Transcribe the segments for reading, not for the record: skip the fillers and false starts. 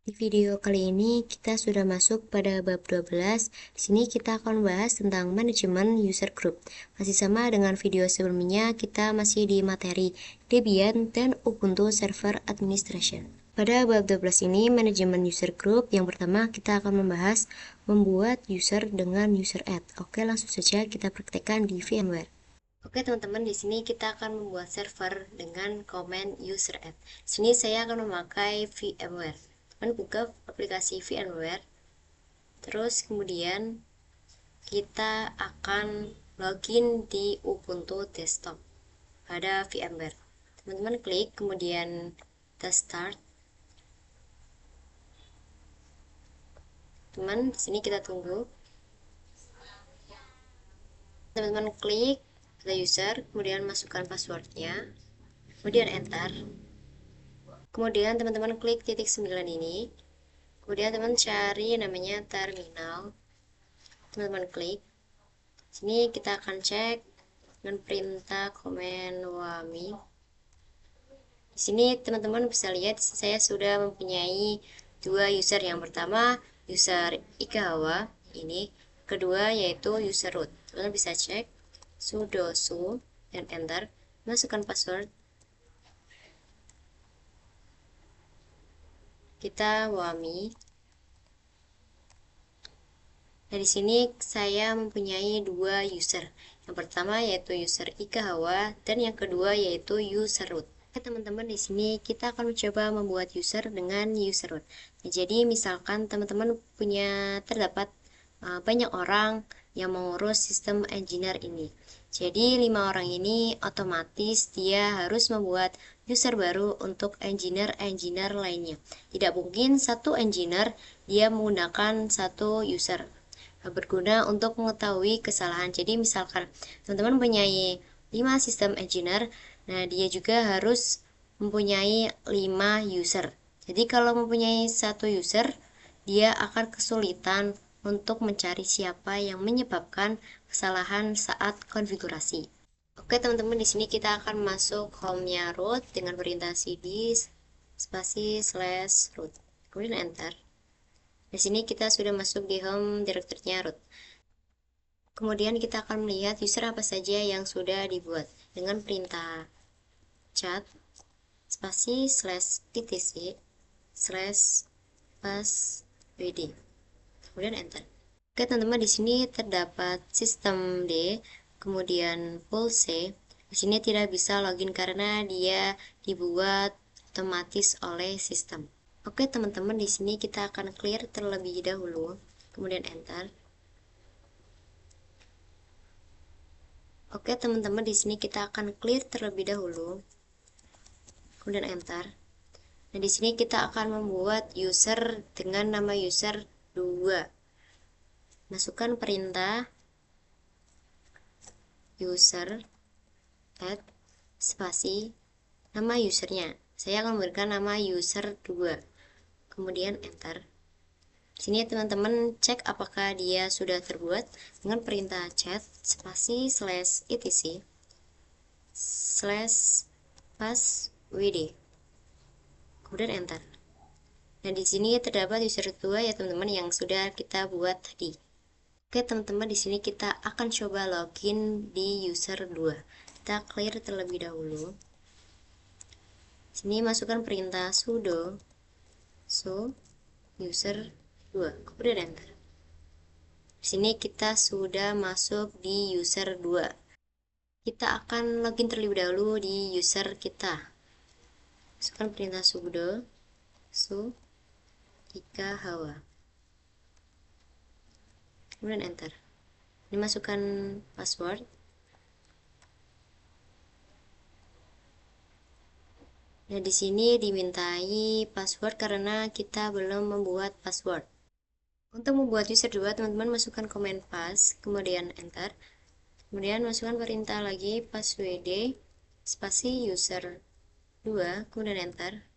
Di video kali ini kita sudah masuk pada bab 12. Di sini kita akan membahas tentang manajemen user group. Masih sama dengan video sebelumnya, kita masih di materi Debian dan Ubuntu Server Administration. Pada bab 12 ini, manajemen user group, yang pertama kita akan membahas membuat user dengan user add. Oke, langsung saja kita praktekkan di VMware. Oke teman-teman, di sini kita akan membuat server dengan command user add. Di sini saya akan memakai VMware. Teman buka aplikasi VMware, terus kemudian kita akan login di Ubuntu desktop pada VMware. Teman-teman klik, kemudian kita start. Teman, di sini kita tunggu. Teman-teman klik the user, kemudian masukkan passwordnya, kemudian enter. Kemudian teman-teman klik titik 9 ini, kemudian teman cari namanya terminal, teman-teman klik. Sini kita akan cek dengan perintah command wami. Di sini teman-teman bisa lihat saya sudah mempunyai dua user. Yang pertama user Ikawa ini, kedua yaitu user root. Teman-teman bisa cek sudo su dan enter, masukkan password. Kita wami. Nah, di sini saya mempunyai dua user. Yang pertama yaitu user Ikawa dan yang kedua yaitu user root. Oke teman-teman, di sini kita akan mencoba membuat user dengan user root. Nah, jadi misalkan teman-teman punya terdapat banyak orang yang mengurus sistem engineer ini. Jadi 5 orang ini otomatis dia harus membuat user baru untuk engineer lainnya. Tidak mungkin satu engineer dia menggunakan satu user. Berguna untuk mengetahui kesalahan. Jadi misalkan teman-teman mempunyai 5 sistem engineer, nah dia juga harus mempunyai 5 user. Jadi kalau mempunyai satu user, dia akan kesulitan untuk mencari siapa yang menyebabkan kesalahan saat konfigurasi. Oke teman-teman, di sini kita akan masuk home-nya root dengan perintah cd spasi /root, kemudian enter. Di sini kita sudah masuk di home directory-nya root. Kemudian kita akan melihat user apa saja yang sudah dibuat dengan perintah cat spasi /etc/passwd, kemudian enter. Oke teman-teman, di sini terdapat sistem D, kemudian full C. Di sini tidak bisa login karena dia dibuat otomatis oleh sistem. Oke teman-teman, di sini kita akan clear terlebih dahulu, kemudian enter. Oke teman-teman, di sini kita akan clear terlebih dahulu, kemudian enter. Nah, di sini kita akan membuat user dengan nama user 2. Masukkan perintah user add spasi nama usernya. Saya akan memberikan nama user 2. Kemudian enter. Di sini teman-teman cek apakah dia sudah terbuat dengan perintah cat spasi /etc/passwd, kemudian enter. Nah, di sini terdapat user 2 ya teman-teman yang sudah kita buat tadi. Oke teman-teman, di sini kita akan coba login di user 2. Kita clear terlebih dahulu. Sini masukkan perintah sudo su user 2, kemudian enter. Di sini kita sudah masuk di user 2. Kita akan login terlebih dahulu di user kita. Masukkan perintah sudo su Ikawa, kemudian enter. Ini masukkan password. Nah, di sini dimintai password karena kita belum membuat password. Untuk membuat user 2, teman-teman masukkan command pass, kemudian enter. Kemudian masukkan perintah lagi passwd spasi user 2, kemudian enter.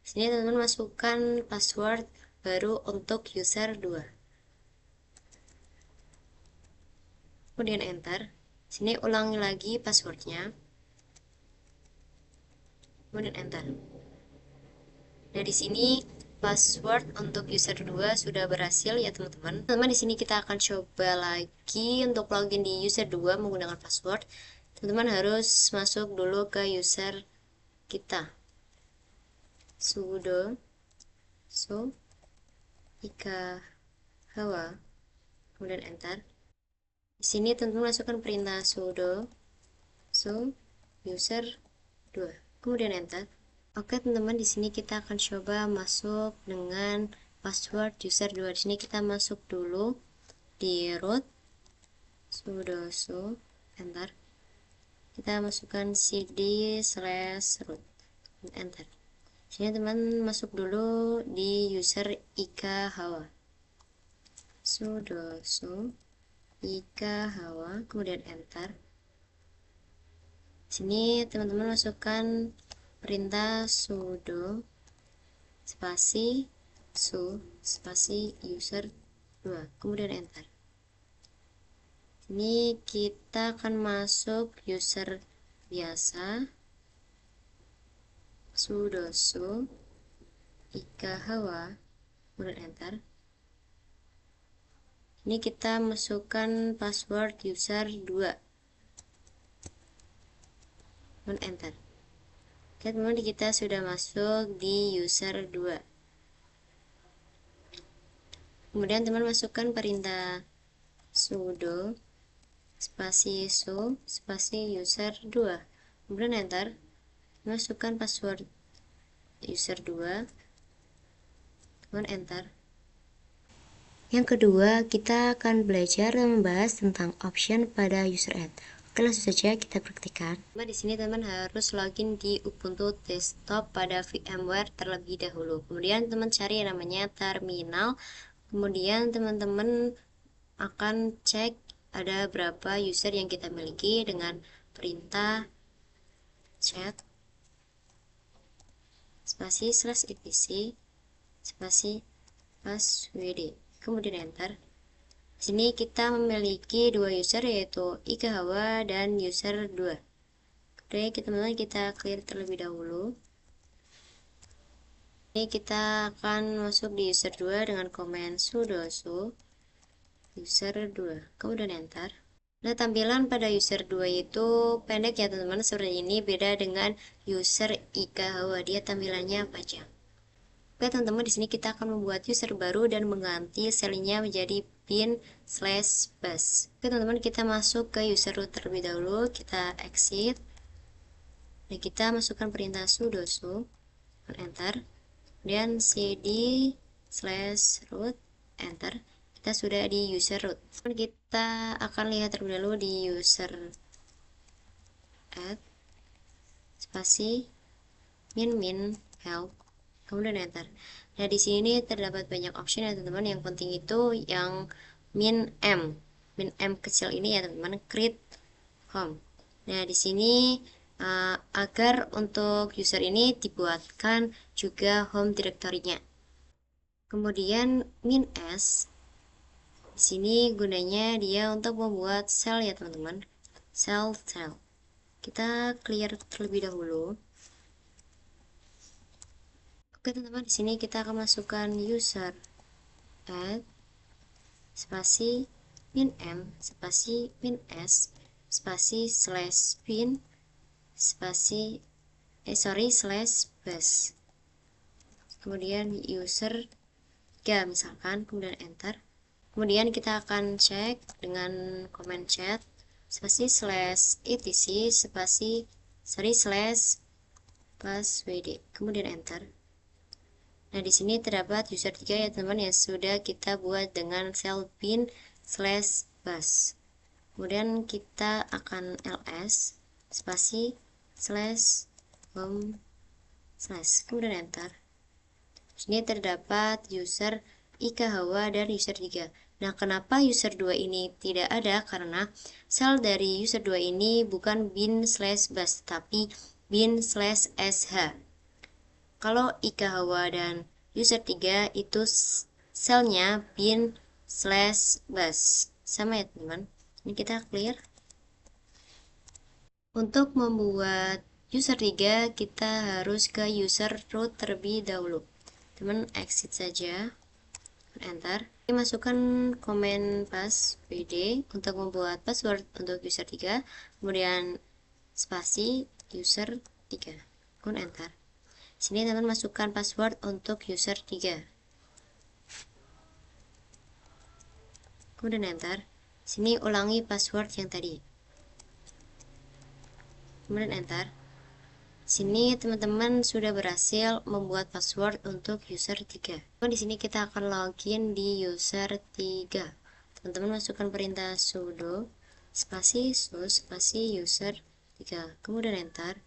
Di sini teman-teman masukkan password baru untuk user 2. Kemudian enter. Di sini ulangi lagi passwordnya. Kemudian enter. Nah, di sini password untuk user 2 sudah berhasil ya teman-teman. Teman-teman di sini kita akan coba lagi untuk login di user 2 menggunakan password. Teman-teman harus masuk dulu ke user kita. Sudo ika hawa, kemudian enter. Di sini teman-teman masukkan perintah sudo user 2, kemudian enter. Oke teman-teman, di sini kita akan coba masuk dengan password user 2. Di sini kita masuk dulu di root sudo enter. Kita masukkan cd/root, enter. Di sini teman masuk dulu di user ika hawa. Sudo ika hawa, kemudian enter. Di sini teman-teman masukkan perintah sudo spasi user 2, kemudian enter. Ini kita akan masuk user biasa, sudo ika hawa, kemudian enter. Ini kita masukkan password user 2 dan enter. Oke teman-teman, kita sudah masuk di user 2. Kemudian teman masukkan perintah sudo spasi user 2, kemudian enter. Masukkan password user 2, kemudian enter. Yang kedua, kita akan belajar dan membahas tentang option pada user add. Oke, langsung saja kita praktikkan. Di sini teman harus login di Ubuntu desktop pada VMware terlebih dahulu. Kemudian teman cari yang namanya terminal. Kemudian teman-teman akan cek ada berapa user yang kita miliki dengan perintah chat spasi /etc spasi passwd, kemudian enter. Di sini kita memiliki 2 user yaitu Ika Hawa dan user 2. Oke, kita clear terlebih dahulu. Ini kita akan masuk di user 2 dengan komen sudo user 2, kemudian enter. Nah, tampilan pada user 2 itu pendek ya teman-teman, seperti ini, beda dengan user Ika Hawa, dia tampilannya panjang. Oke teman-teman, di sini kita akan membuat user baru dan mengganti selnya menjadi bin/bus. Oke teman-teman, kita masuk ke user root terlebih dahulu, kita exit. Dan kita masukkan perintah sudo enter. Kemudian cd/root enter. Kita sudah di user root. Kita akan lihat terlebih dahulu di user add spasi min help, kemudian enter. Nah, di sini terdapat banyak option ya teman-teman. Yang penting itu yang min m kecil ini ya teman-teman, create home. Nah, di sini agar untuk user ini dibuatkan juga home directory-nya. Kemudian min s di sini gunanya dia untuk membuat shell ya teman-teman, shell. Kita clear terlebih dahulu. Oke teman-teman, di sini kita akan masukkan user add spasi min m spasi min s spasi /bin spasi /bus, kemudian user 3 misalkan, kemudian enter. Kemudian kita akan cek dengan comment chat spasi /etc spasi /passwd, kemudian enter. Nah, di sini terdapat user 3 ya teman-teman yang sudah kita buat dengan shell bin/bus. Kemudian kita akan ls spasi /home/ kemudian enter. Di sini terdapat user Ika Hawa dan user 3. Nah, kenapa user 2 ini tidak ada? Karena shell dari user 2 ini bukan bin/bus tapi bin/sh. Kalau Ika Hawa dan user 3 itu shellnya bin/bus, sama ya teman. Ini kita clear. Untuk membuat user 3 kita harus ke user root terlebih dahulu. teman exit saja, enter. Ini masukkan komen passwd untuk membuat password untuk user 3, kemudian spasi user 3, kemudian enter. Sini teman masukkan password untuk user 3, kemudian enter. Sini ulangi password yang tadi, kemudian enter. Sini teman-teman sudah berhasil membuat password untuk user 3. Di sini kita akan login di user 3. Teman-teman masukkan perintah sudo spasi sus spasi user 3, kemudian enter.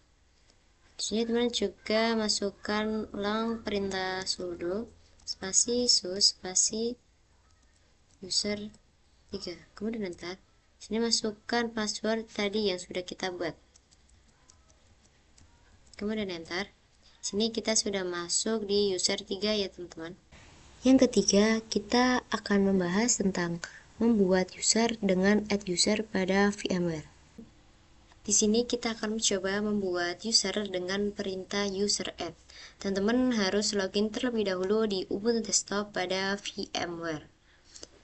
Di sini teman juga masukkan ulang perintah sudo spasi sus spasi user 3, kemudian enter. Di sini masukkan password tadi yang sudah kita buat, kemudian enter. Sini kita sudah masuk di user 3 ya teman-teman. Yang ketiga, kita akan membahas tentang membuat user dengan add user pada VMware. Di sini kita akan mencoba membuat user dengan perintah user add. Teman-teman harus login terlebih dahulu di Ubuntu Desktop pada VMware.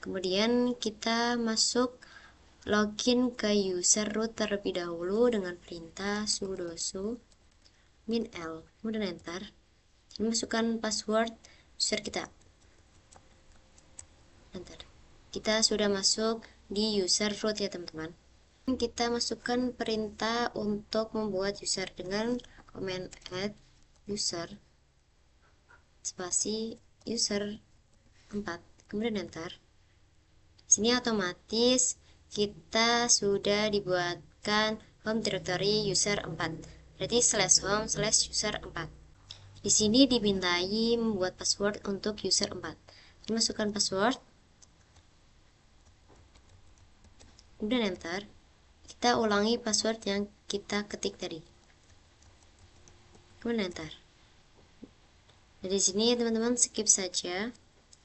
Kemudian kita masuk login ke user root terlebih dahulu dengan perintah sudo su -l, kemudian enter. Ini masukkan password user kita, enter. Kita sudah masuk di user root ya teman-teman. Kita masukkan perintah untuk membuat user dengan command add user spasi user 4, kemudian enter. Sini otomatis kita sudah dibuatkan home directory user 4, berarti /home/user 4. Di sini dimintai membuat password untuk user 4. Masukkan password, kemudian enter. Kita ulangi password yang kita ketik tadi, kemudian enter. Dari sini teman-teman skip saja,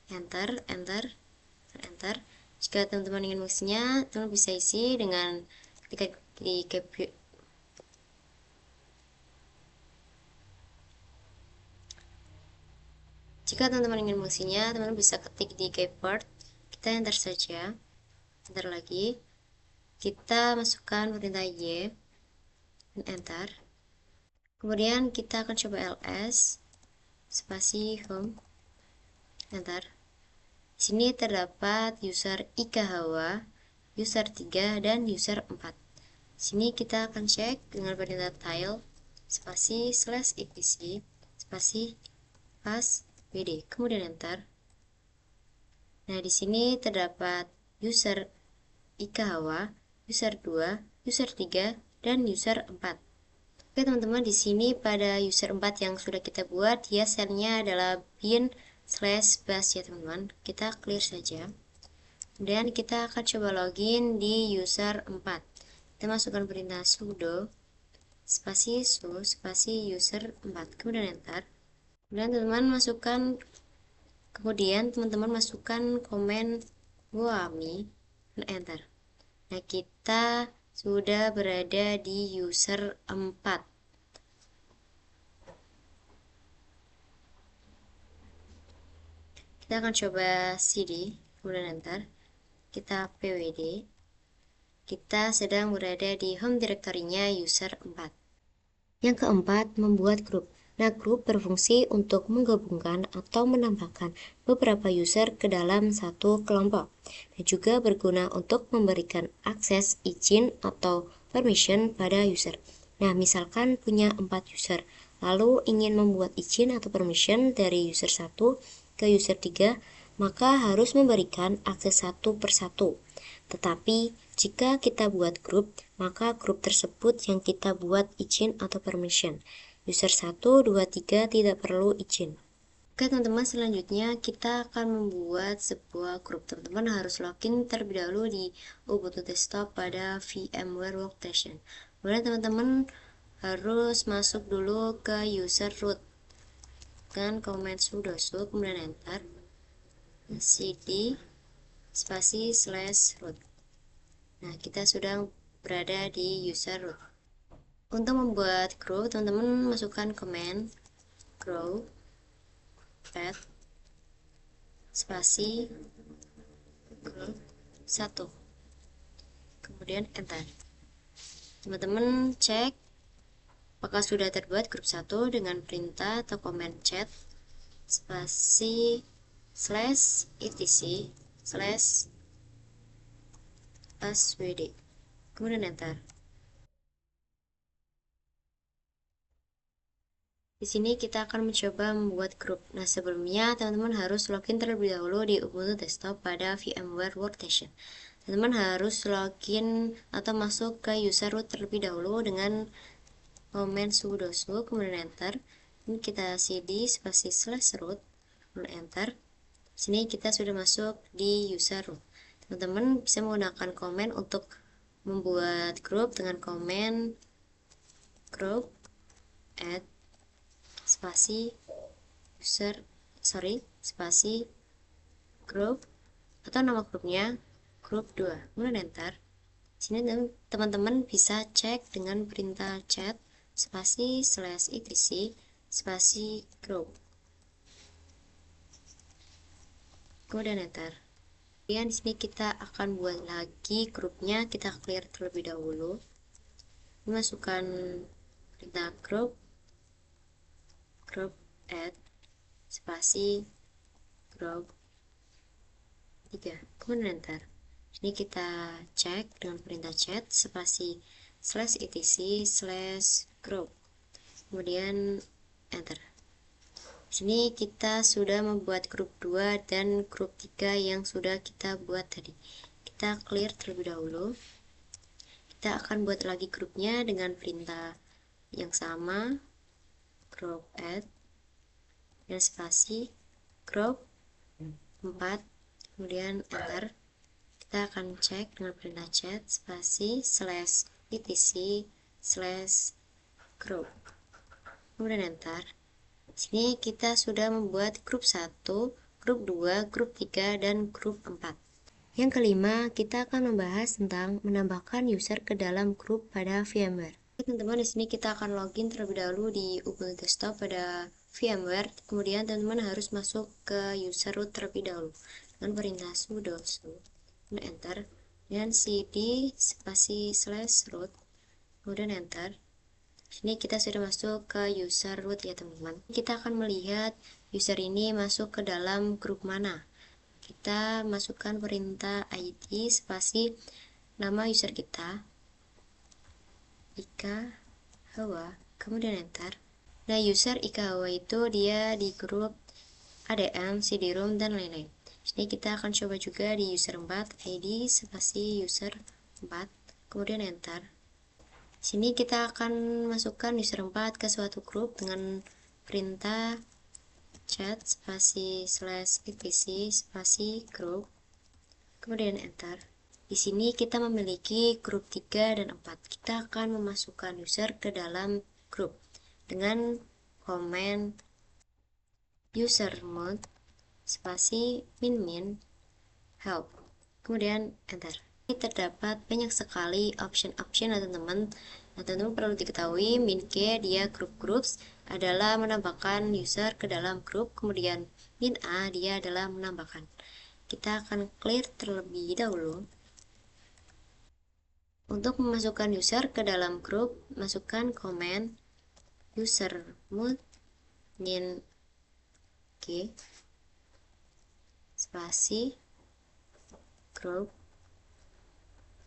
enter, enter, enter. Jika teman-teman ingin mengisinya, teman bisa isi dengan ketika di Jika teman-teman ingin mengisinya, teman-teman bisa ketik di keyboard, kita enter saja, enter lagi. Kita masukkan perintah y dan enter. Kemudian kita akan coba ls spasi home, enter. Sini terdapat user Ika Hawa, user 3 dan user 4. Sini kita akan cek dengan perintah tile spasi /etc spasi passwd, kemudian enter. Nah, di sini terdapat user Ika Hawa, user 2, user 3, dan user 4. Oke teman-teman, di sini pada user 4 yang sudah kita buat, ya selnya adalah bin/bus ya teman-teman. Kita clear saja. Kemudian kita akan coba login di user 4. Kita masukkan perintah sudo spasi su spasi user 4, kemudian enter. Kemudian teman-teman masukkan komen wami dan enter. Nah, kita sudah berada di user 4. Kita akan coba cd, kemudian enter. Kita pwd. Kita sedang berada di home directory-nya user 4. Yang keempat, membuat grup. Nah, grup berfungsi untuk menggabungkan atau menambahkan beberapa user ke dalam satu kelompok, dan juga berguna untuk memberikan akses, izin, atau permission pada user. Nah, misalkan punya 4 user, lalu ingin membuat izin atau permission dari user 1 ke user 3, maka harus memberikan akses satu per satu. Tetapi, jika kita buat grup, maka grup tersebut yang kita buat izin atau permission. User 1, 2, 3 tidak perlu izin. Oke teman-teman, selanjutnya kita akan membuat sebuah grup. Teman-teman harus login terlebih dahulu di Ubuntu Desktop pada VMware Workstation. Kemudian teman-teman harus masuk dulu ke user root dengan command sudo su, kemudian enter, cd spasi /root. Nah, kita sudah berada di user root. Untuk membuat grup, teman-teman masukkan command grow add spasi grup 1, kemudian enter. Teman-teman cek apakah sudah terbuat grup 1 dengan perintah atau komen chat spasi slash etc slash swd, kemudian enter. Di sini kita akan mencoba membuat grup. Nah, sebelumnya teman-teman harus login terlebih dahulu di Ubuntu Desktop pada VMware Workstation. Teman-teman harus login atau masuk ke user root terlebih dahulu dengan komen sudo su, kemudian enter. Ini kita cd spasi slash root, kemudian enter. Di sini kita sudah masuk di user root. Teman-teman bisa menggunakan komen untuk membuat grup dengan komen group add spasi spasi grup atau nama grupnya grup 2, kemudian enter. Sini teman-teman bisa cek dengan perintah chat spasi slash etc spasi grup, kemudian enter. Kemudian di sini kita akan buat lagi grupnya. Kita clear terlebih dahulu, masukkan perintah group add spasi group 3, kemudian enter. Ini kita cek dengan perintah chat spasi slash etc slash group, kemudian enter. Sini kita sudah membuat grup 2 dan grup 3 yang sudah kita buat tadi. Kita clear terlebih dahulu. Kita akan buat lagi grupnya dengan perintah yang sama, group add dan spasi group 4, kemudian enter. Kita akan cek dengan perintah chat spasi slash etc slash group, kemudian enter. Sini kita sudah membuat grup 1, grup 2, grup 3, dan grup 4. Yang kelima, kita akan membahas tentang menambahkan user ke dalam grup pada VMware. Teman-teman, di sini kita akan login terlebih dahulu di Ubuntu Desktop pada VMware. Kemudian teman-teman harus masuk ke user root terlebih dahulu dengan perintah sudo su, enter, dan cd spasi slash root, kemudian enter. Sini kita sudah masuk ke user root ya teman-teman. Kita akan melihat user ini masuk ke dalam grup mana. Kita masukkan perintah id spasi nama user kita, Ika Hawa, kemudian enter. Nah, user Ika Hawa itu dia di grup ADM, CD-ROM, dan lain-lain. Sini kita akan coba juga di user 4, id spasi user 4, kemudian enter. Sini kita akan masukkan user 4 ke suatu grup dengan perintah chat spasi slash etc spasi grup, kemudian enter. Di sini kita memiliki grup 3 dan 4. Kita akan memasukkan user ke dalam grup dengan komen usermod spasi min help, kemudian enter. Ini terdapat banyak sekali option-option ya teman-teman. Nah, teman-teman perlu diketahui min k dia groups adalah menambahkan user ke dalam grup, kemudian min a dia adalah menambahkan. Kita akan clear terlebih dahulu. Untuk memasukkan user ke dalam grup, masukkan komen usermod min k spasi grup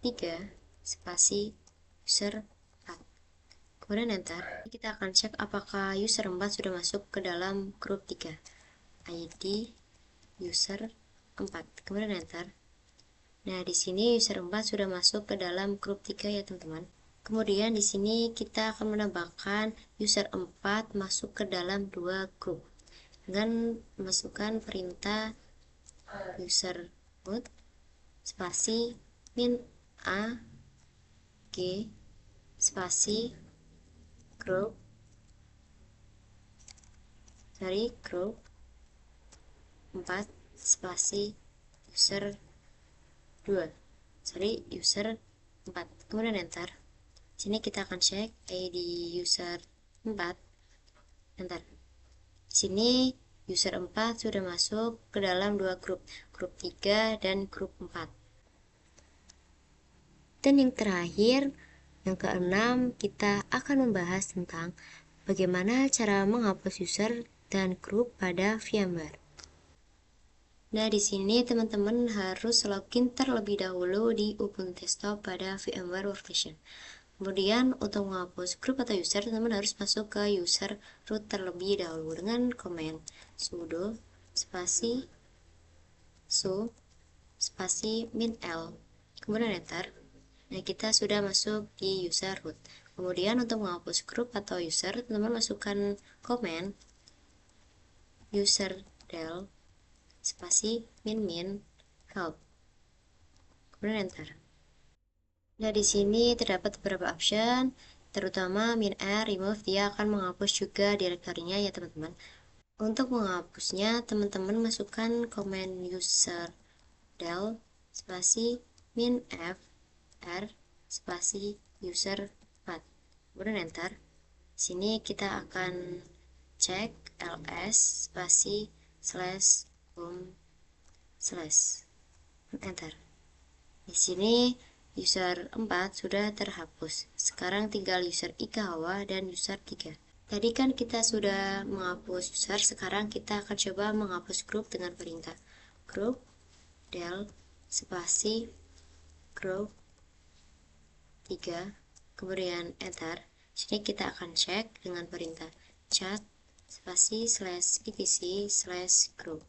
3 spasi user 4, kemudian enter. Kita akan cek apakah user 4 sudah masuk ke dalam grup 3, id user 4, kemudian enter. Nah, di sini user 4 sudah masuk ke dalam grup 3 ya teman-teman. Kemudian di sini kita akan menambahkan user 4 masuk ke dalam 2 grup dengan memasukkan perintah usermod spasi min a g spasi grup dari grup 4 spasi user 2 user 4, kemudian enter. Sini kita akan cek id user 4, enter. Sini user 4 sudah masuk ke dalam dua grup 3 dan grup 4. Dan yang terakhir, yang keenam, kita akan membahas tentang bagaimana cara menghapus user dan grup pada VMware. Nah, di sini teman-teman harus login terlebih dahulu di Ubuntu Desktop pada VMware Workstation. Kemudian untuk menghapus grup atau user, teman-teman harus masuk ke user root terlebih dahulu dengan command sudo spasi su spasi -l, kemudian enter. Nah, kita sudah masuk di user root. Kemudian untuk menghapus grup atau user, teman-teman masukkan command userdel spasi -min help, kemudian enter. Nah, di sini terdapat beberapa option, terutama -r remove, dia akan menghapus juga direktorinya ya teman-teman. Untuk menghapusnya, teman-teman masukkan command userdel spasi -f-r spasi user 4, kemudian enter. Di sini kita akan cek ls spasi /home/ enter. Di sini user 4 sudah terhapus. Sekarang tinggal user Ikawa dan user 3. Tadi kan kita sudah menghapus user, sekarang kita akan coba menghapus grup dengan perintah group del spasi group 3, kemudian enter. Sini kita akan cek dengan perintah cat spasi /etc/group.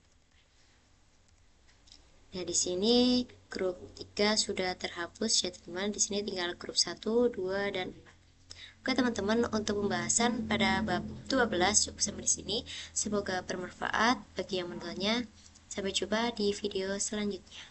Nah, di sini grup 3 sudah terhapus ya teman-teman. Di sini tinggal grup 1, 2, dan 4. Oke teman-teman, untuk pembahasan pada bab 12 cukup sampai di sini. Semoga bermanfaat bagi yang menontonnya. Sampai jumpa di video selanjutnya.